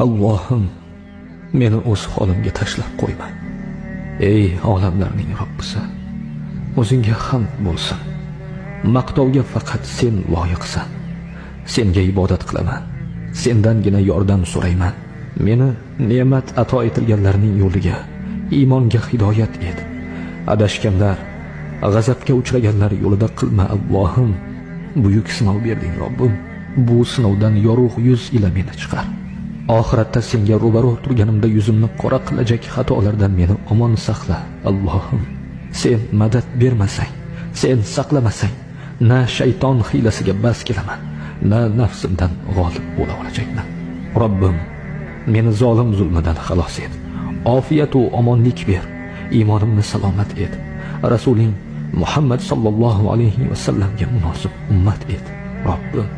Allohim, meni o'z holimga tashlab qo'yma. Ey olamlarning Robbisi, o'zingga hamd bo'lsin. Maqtovga faqat sen loyiqsan. Senga ibodat qilaman. Sendangina yordam so'rayman. Meni ne'mat ato etilganlarning yo'liga, iymonga hidoyat et. Adashganlar, g'azabga uchraganlar yo'lida qilma Allohim. Buyuk sinov berding Robbim. Bu sinovdan yorug' yuz ila meni chiqar. Oxiratda senga ro'baro turganimda yuzimni qora qilajak xatolardan meni omon saqla Allohim. Sen madad bermasang, sen saqlamasang, na shayton hiylasiga bas kelaman, na nafsimdan g'olib bo'la olajakman. Robbim, meni zolim zulmidan xalos et. Ofiyat va omonlik ber. Iymonimni salomat et. Rasuling Muhammad sallallohu alayhi va sallamga munosib ummat et. Robbim